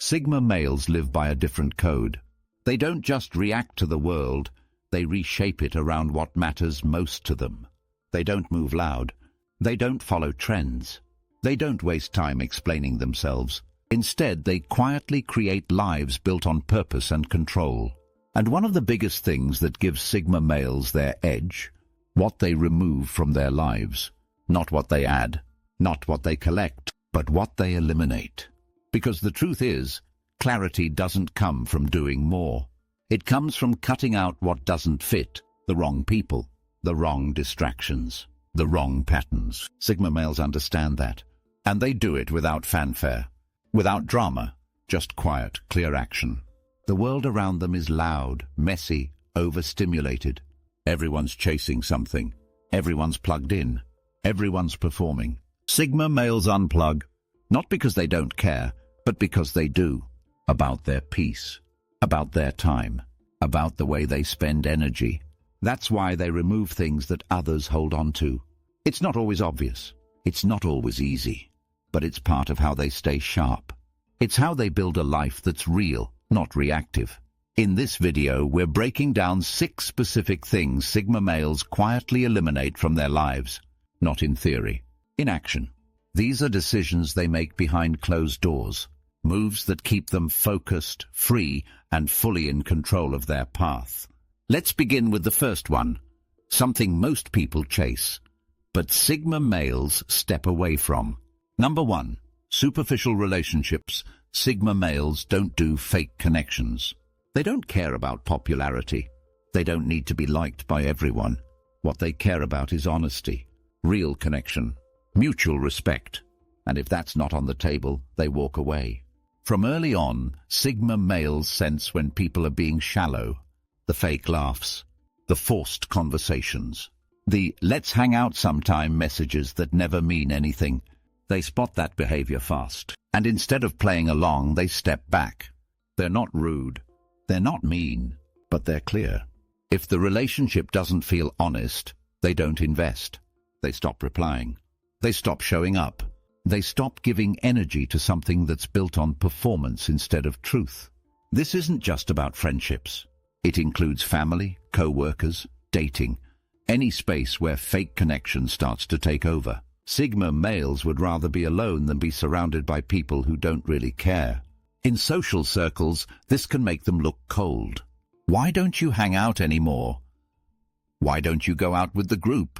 Sigma males live by a different code. They don't just react to the world, they reshape it around what matters most to them. They don't move loud. They don't follow trends. They don't waste time explaining themselves. Instead, they quietly create lives built on purpose and control. And one of the biggest things that gives Sigma males their edge, what they remove from their lives. Not what they add, not what they collect, but what they eliminate. Because the truth is, clarity doesn't come from doing more. It comes from cutting out what doesn't fit, the wrong people, the wrong distractions, the wrong patterns. Sigma males understand that, and they do it without fanfare, without drama, just quiet, clear action. The world around them is loud, messy, overstimulated. Everyone's chasing something. Everyone's plugged in. Everyone's performing. Sigma males unplug, not because they don't care, but because they do. About their peace, about their time, about the way they spend energy. That's why they remove things that others hold on to. It's not always obvious. It's not always easy. But it's part of how they stay sharp. It's how they build a life that's real, not reactive. In this video, we're breaking down 6 specific things Sigma males quietly eliminate from their lives. Not in theory, in action. These are decisions they make behind closed doors. Moves that keep them focused, free, and fully in control of their path. Let's begin with the first one, something most people chase, but Sigma males step away from. Number 1, superficial relationships. Sigma males don't do fake connections. They don't care about popularity. They don't need to be liked by everyone. What they care about is honesty, real connection, mutual respect. And if that's not on the table, they walk away. From early on, Sigma males sense when people are being shallow. The fake laughs, the forced conversations, the "let's hang out sometime" messages that never mean anything. They spot that behavior fast, and instead of playing along, they step back. They're not rude, they're not mean, but they're clear. If the relationship doesn't feel honest, they don't invest. They stop replying. They stop showing up. They stop giving energy to something that's built on performance instead of truth. This isn't just about friendships. It includes family, co-workers, dating, any space where fake connection starts to take over. Sigma males would rather be alone than be surrounded by people who don't really care. In social circles, this can make them look cold. Why don't you hang out anymore? Why don't you go out with the group?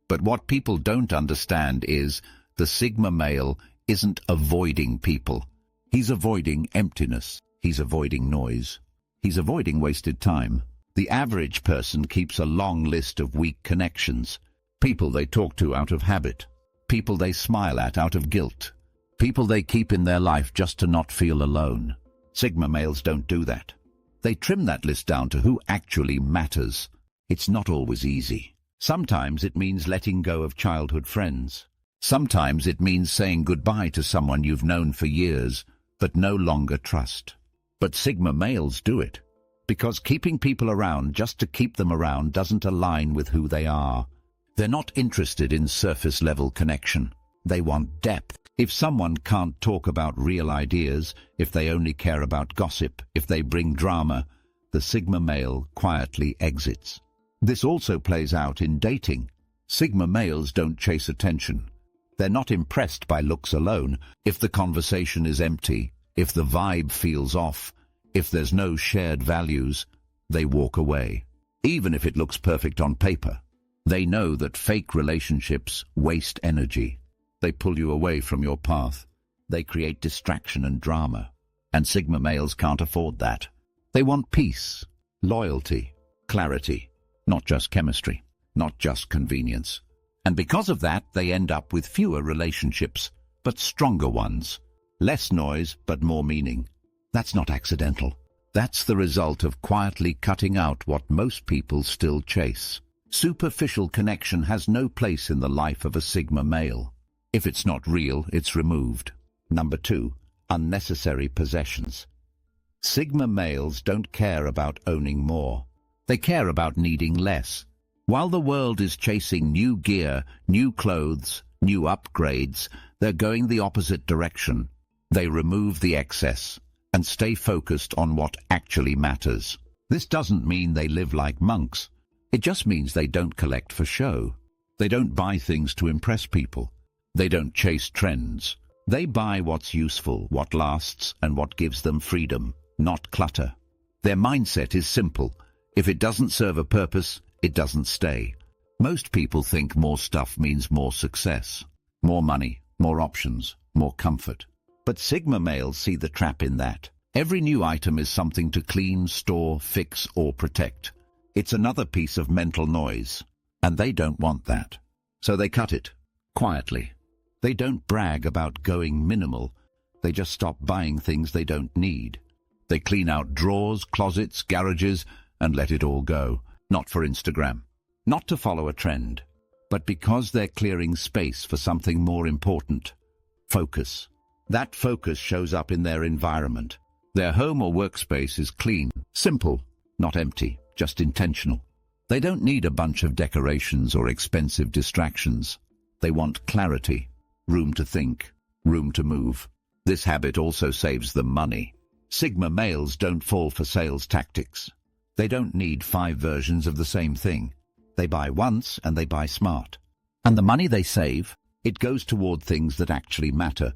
But what people don't understand is the Sigma male isn't avoiding people. He's avoiding emptiness. He's avoiding noise. He's avoiding wasted time. The average person keeps a long list of weak connections. People they talk to out of habit. People they smile at out of guilt. People they keep in their life just to not feel alone. Sigma males don't do that. They trim that list down to who actually matters. It's not always easy. Sometimes it means letting go of childhood friends. Sometimes it means saying goodbye to someone you've known for years, but no longer trust. But Sigma males do it, because keeping people around just to keep them around doesn't align with who they are. They're not interested in surface-level connection. They want depth. If someone can't talk about real ideas, if they only care about gossip, if they bring drama, the Sigma male quietly exits. This also plays out in dating. Sigma males don't chase attention. They're not impressed by looks alone. If the conversation is empty, if the vibe feels off, if there's no shared values, they walk away. Even if it looks perfect on paper. They know that fake relationships waste energy. They pull you away from your path. They create distraction and drama. And Sigma males can't afford that. They want peace, loyalty, clarity, not just chemistry, not just convenience. And because of that, they end up with fewer relationships, but stronger ones. Less noise, but more meaning. That's not accidental. That's the result of quietly cutting out what most people still chase. Superficial connection has no place in the life of a Sigma male. If it's not real, it's removed. Number 2, unnecessary possessions. Sigma males don't care about owning more. They care about needing less. While the world is chasing new gear, new clothes, new upgrades, they're going the opposite direction. They remove the excess and stay focused on what actually matters. This doesn't mean they live like monks. It just means they don't collect for show. They don't buy things to impress people. They don't chase trends. They buy what's useful, what lasts, and what gives them freedom, not clutter. Their mindset is simple. If it doesn't serve a purpose, it doesn't stay. Most people think more stuff means more success, more money, more options, more comfort. But Sigma males see the trap in that. Every new item is something to clean, store, fix, or protect. It's another piece of mental noise, and they don't want that. So they cut it, quietly. They don't brag about going minimal. They just stop buying things they don't need. They clean out drawers, closets, garages, and let it all go. Not for Instagram. Not to follow a trend. But because they're clearing space for something more important. Focus. That focus shows up in their environment. Their home or workspace is clean, simple, not empty, just intentional. They don't need a bunch of decorations or expensive distractions. They want clarity. Room to think, room to move. This habit also saves them money. Sigma males don't fall for sales tactics. They don't need 5 versions of the same thing. They buy once and they buy smart. And the money they save, it goes toward things that actually matter.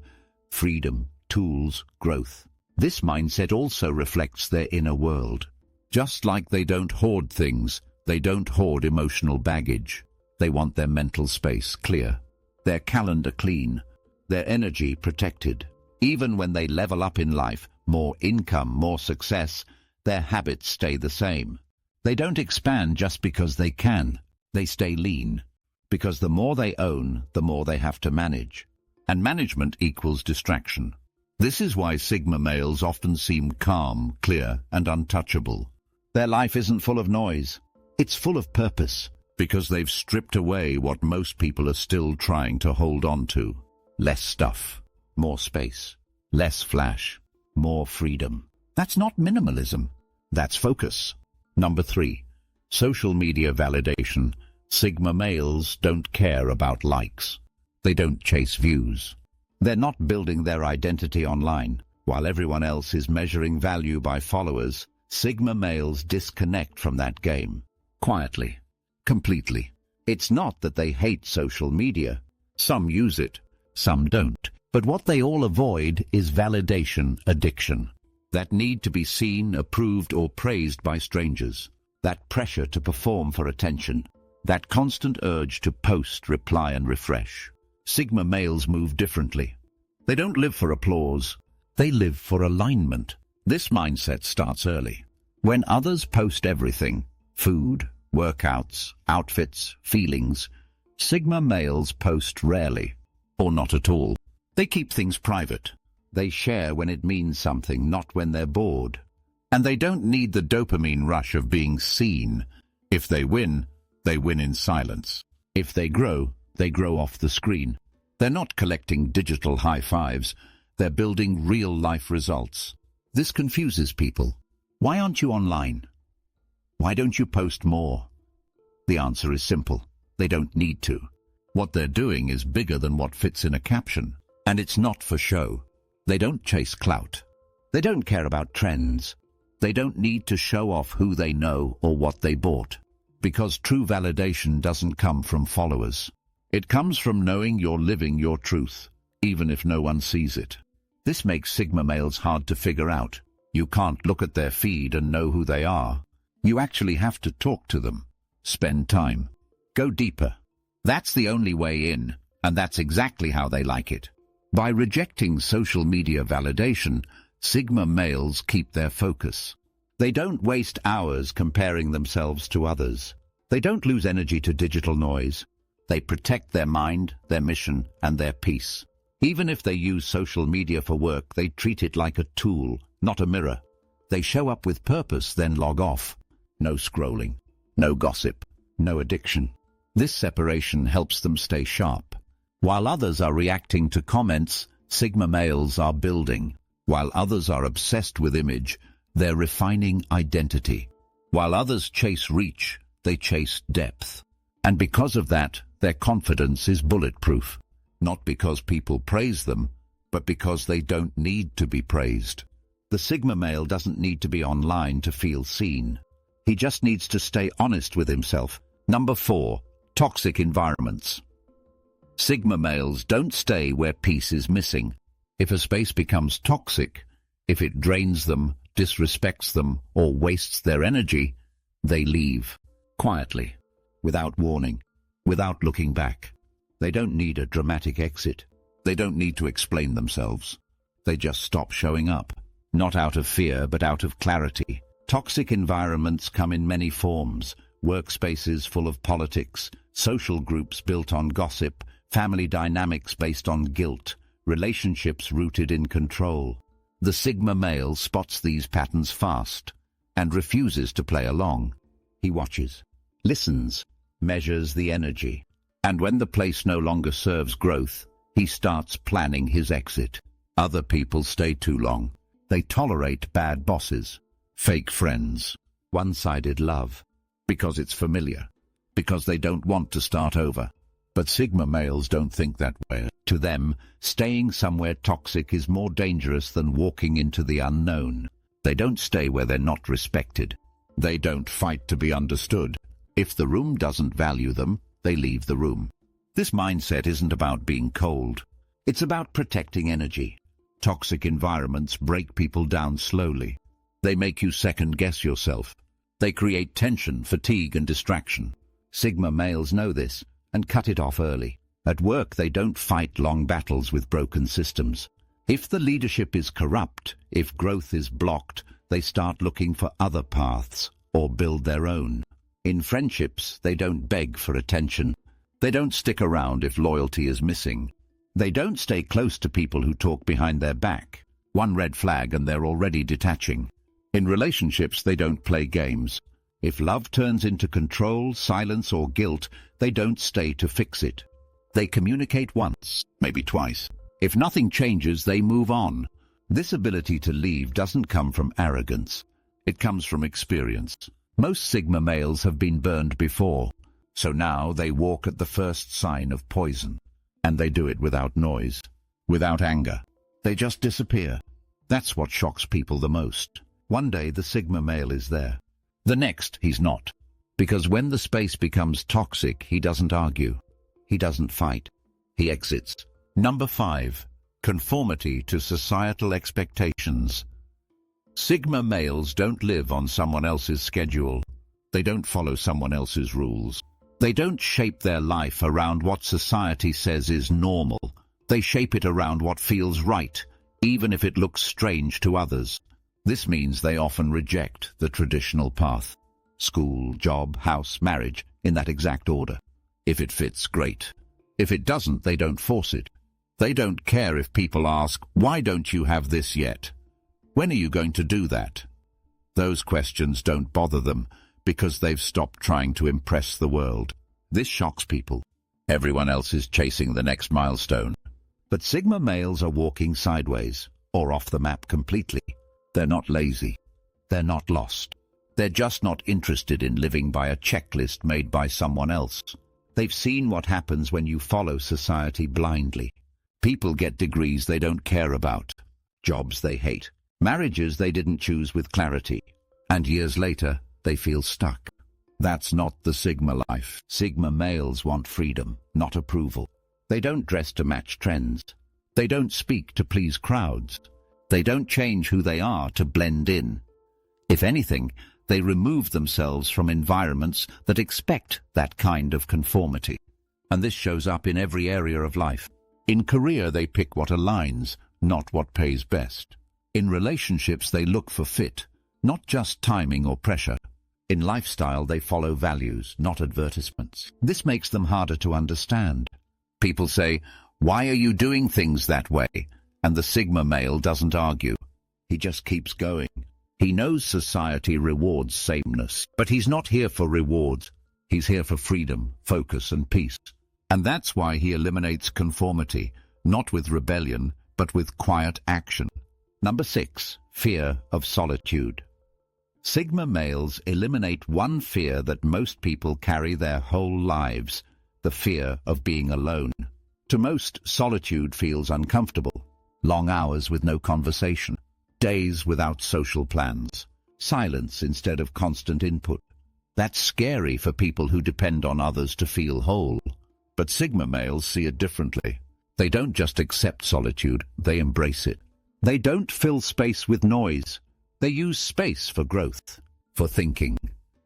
Freedom, tools, growth. This mindset also reflects their inner world. Just like they don't hoard things, they don't hoard emotional baggage. They want their mental space clear. Their calendar clean, their energy protected. Even when they level up in life, more income, more success, their habits stay the same. They don't expand just because they can. They stay lean, because the more they own, the more they have to manage. And management equals distraction. This is why Sigma males often seem calm, clear, and untouchable. Their life isn't full of noise. It's full of purpose. Because they've stripped away what most people are still trying to hold on to. Less stuff, more space, less flash, more freedom. That's not minimalism. That's focus. Number 3, social media validation. Sigma males don't care about likes. They don't chase views. They're not building their identity online. While everyone else is measuring value by followers, Sigma males disconnect from that game. Quietly. Completely. It's not that they hate social media. Some use it, some don't. But what they all avoid is validation addiction. That need to be seen, approved, or praised by strangers. That pressure to perform for attention. That constant urge to post, reply, and refresh. Sigma males move differently. They don't live for applause. They live for alignment. This mindset starts early. When others post everything, food, workouts, outfits, feelings, Sigma males post rarely, or not at all. They keep things private. They share when it means something, not when they're bored. And they don't need the dopamine rush of being seen. If they win in silence. If they grow off the screen. They're not collecting digital high fives. They're building real-life results. This confuses people. Why aren't you online? Why don't you post more? The answer is simple. They don't need to. What they're doing is bigger than what fits in a caption. And it's not for show. They don't chase clout. They don't care about trends. They don't need to show off who they know or what they bought. Because true validation doesn't come from followers. It comes from knowing you're living your truth, even if no one sees it. This makes Sigma males hard to figure out. You can't look at their feed and know who they are. You actually have to talk to them. Spend time. Go deeper. That's the only way in, and that's exactly how they like it. By rejecting social media validation, Sigma males keep their focus. They don't waste hours comparing themselves to others. They don't lose energy to digital noise. They protect their mind, their mission, and their peace. Even if they use social media for work, they treat it like a tool, not a mirror. They show up with purpose, then log off. No scrolling, no gossip, no addiction. This separation helps them stay sharp. While others are reacting to comments, Sigma males are building. While others are obsessed with image, they're refining identity. While others chase reach, they chase depth. And because of that, their confidence is bulletproof. Not because people praise them, but because they don't need to be praised. The Sigma male doesn't need to be online to feel seen. He just needs to stay honest with himself. Number 4. Toxic environments. Sigma males don't stay where peace is missing. If a space becomes toxic, if it drains them, disrespects them, or wastes their energy, they leave. Quietly, without warning, without looking back. They don't need a dramatic exit. They don't need to explain themselves. They just stop showing up. Not out of fear, but out of clarity. Toxic environments come in many forms. Workspaces full of politics, social groups built on gossip, family dynamics based on guilt, relationships rooted in control. The Sigma male spots these patterns fast and refuses to play along. He watches, listens, measures the energy, and when the place no longer serves growth, he starts planning his exit. Other people stay too long. They tolerate bad bosses, fake friends, one-sided love, because it's familiar, because they don't want to start over. But Sigma males don't think that way. To them, staying somewhere toxic is more dangerous than walking into the unknown. They don't stay where they're not respected. They don't fight to be understood. If the room doesn't value them, they leave the room. This mindset isn't about being cold. It's about protecting energy. Toxic environments break people down slowly. They make you second-guess yourself. They create tension, fatigue, and distraction. Sigma males know this and cut it off early. At work, they don't fight long battles with broken systems. If the leadership is corrupt, if growth is blocked, they start looking for other paths or build their own. In friendships, they don't beg for attention. They don't stick around if loyalty is missing. They don't stay close to people who talk behind their back. One red flag and they're already detaching. In relationships, they don't play games. If love turns into control, silence, or guilt, they don't stay to fix it. They communicate once, maybe twice. If nothing changes, they move on. This ability to leave doesn't come from arrogance. It comes from experience. Most Sigma males have been burned before, so now they walk at the first sign of poison. And they do it without noise, without anger. They just disappear. That's what shocks people the most. One day the Sigma male is there. The next, he's not. Because when the space becomes toxic, he doesn't argue. He doesn't fight. He exits. Number 5. Conformity to societal expectations. Sigma males don't live on someone else's schedule. They don't follow someone else's rules. They don't shape their life around what society says is normal. They shape it around what feels right, even if it looks strange to others. This means they often reject the traditional path. School, job, house, marriage, in that exact order. If it fits, great. If it doesn't, they don't force it. They don't care if people ask, "Why don't you have this yet? When are you going to do that?" Those questions don't bother them, because they've stopped trying to impress the world. This shocks people. Everyone else is chasing the next milestone. But Sigma males are walking sideways, or off the map completely. They're not lazy. They're not lost. They're just not interested in living by a checklist made by someone else. They've seen what happens when you follow society blindly. People get degrees they don't care about, jobs they hate, marriages they didn't choose with clarity, and years later, they feel stuck. That's not the Sigma life. Sigma males want freedom, not approval. They don't dress to match trends. They don't speak to please crowds. They don't change who they are to blend in. If anything, they remove themselves from environments that expect that kind of conformity. And this shows up in every area of life. In career, they pick what aligns, not what pays best. In relationships, they look for fit, not just timing or pressure. In lifestyle, they follow values, not advertisements. This makes them harder to understand. People say, "Why are you doing things that way?" And the Sigma male doesn't argue. He just keeps going. He knows society rewards sameness, but he's not here for rewards. He's here for freedom, focus, and peace. And that's why he eliminates conformity, not with rebellion, but with quiet action. Number 6. Fear of solitude. Sigma males eliminate one fear that most people carry their whole lives, the fear of being alone. To most, solitude feels uncomfortable. long hours with no conversation, days without social plans, silence instead of constant input. That's scary for people who depend on others to feel whole. But Sigma males see it differently. They don't just accept solitude, they embrace it. They don't fill space with noise. They use space for growth, for thinking,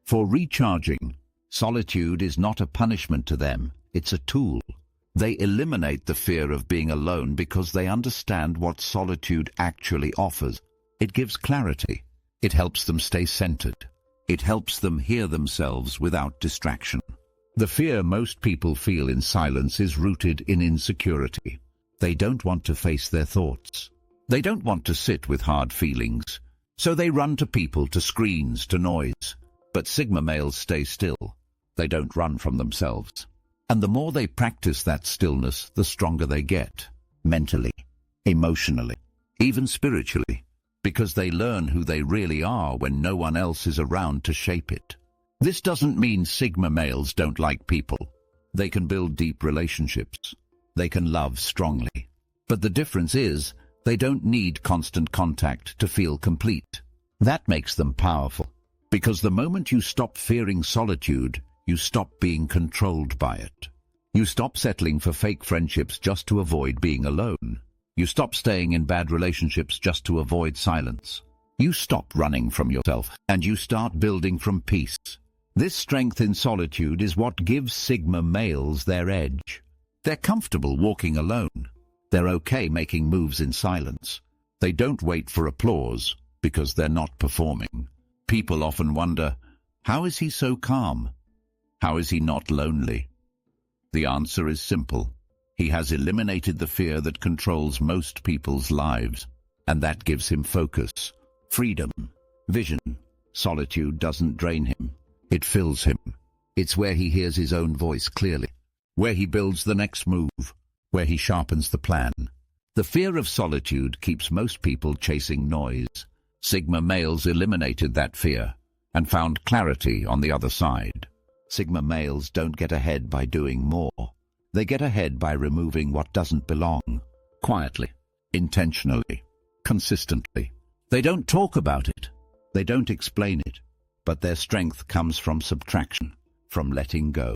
for recharging. Solitude is not a punishment to them, it's a tool. They eliminate the fear of being alone because they understand what solitude actually offers. It gives clarity. It helps them stay centered. It helps them hear themselves without distraction. The fear most people feel in silence is rooted in insecurity. They don't want to face their thoughts. They don't want to sit with hard feelings. So they run to people, to screens, to noise. But Sigma males stay still. They don't run from themselves. And the more they practice that stillness, the stronger they get. Mentally, emotionally, even spiritually. Because they learn who they really are when no one else is around to shape it. This doesn't mean Sigma males don't like people. They can build deep relationships. They can love strongly. But the difference is, they don't need constant contact to feel complete. That makes them powerful. Because the moment you stop fearing solitude, you stop being controlled by it. You stop settling for fake friendships just to avoid being alone. You stop staying in bad relationships just to avoid silence. You stop running from yourself, and you start building from peace. This strength in solitude is what gives Sigma males their edge. They're comfortable walking alone. They're okay making moves in silence. They don't wait for applause because they're not performing. People often wonder, how is he so calm? How is he not lonely? The answer is simple. He has eliminated the fear that controls most people's lives, and that gives him focus, freedom, vision. Solitude doesn't drain him. It fills him. It's where he hears his own voice clearly, where he builds the next move, where he sharpens the plan. The fear of solitude keeps most people chasing noise. Sigma males eliminated that fear and found clarity on the other side. Sigma males don't get ahead by doing more. They get ahead by removing what doesn't belong, quietly, intentionally, consistently. They don't talk about it. They don't explain it. But their strength comes from subtraction, from letting go,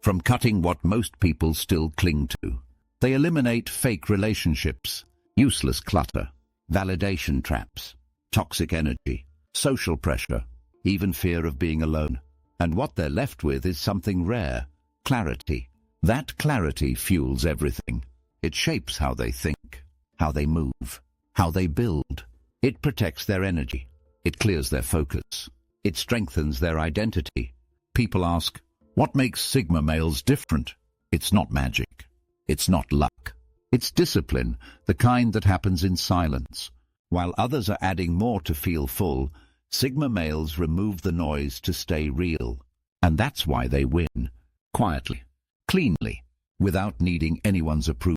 from cutting what most people still cling to. They eliminate fake relationships, useless clutter, validation traps, toxic energy, social pressure, even fear of being alone. And what they're left with is something rare, clarity. That clarity fuels everything. It shapes how they think, how they move, how they build. It protects their energy. It clears their focus. It strengthens their identity. People ask, what makes Sigma males different? It's not magic. It's not luck. It's discipline, the kind that happens in silence. While others are adding more to feel full, Sigma males remove the noise to stay real. And that's why they win. Quietly, cleanly, without needing anyone's approval.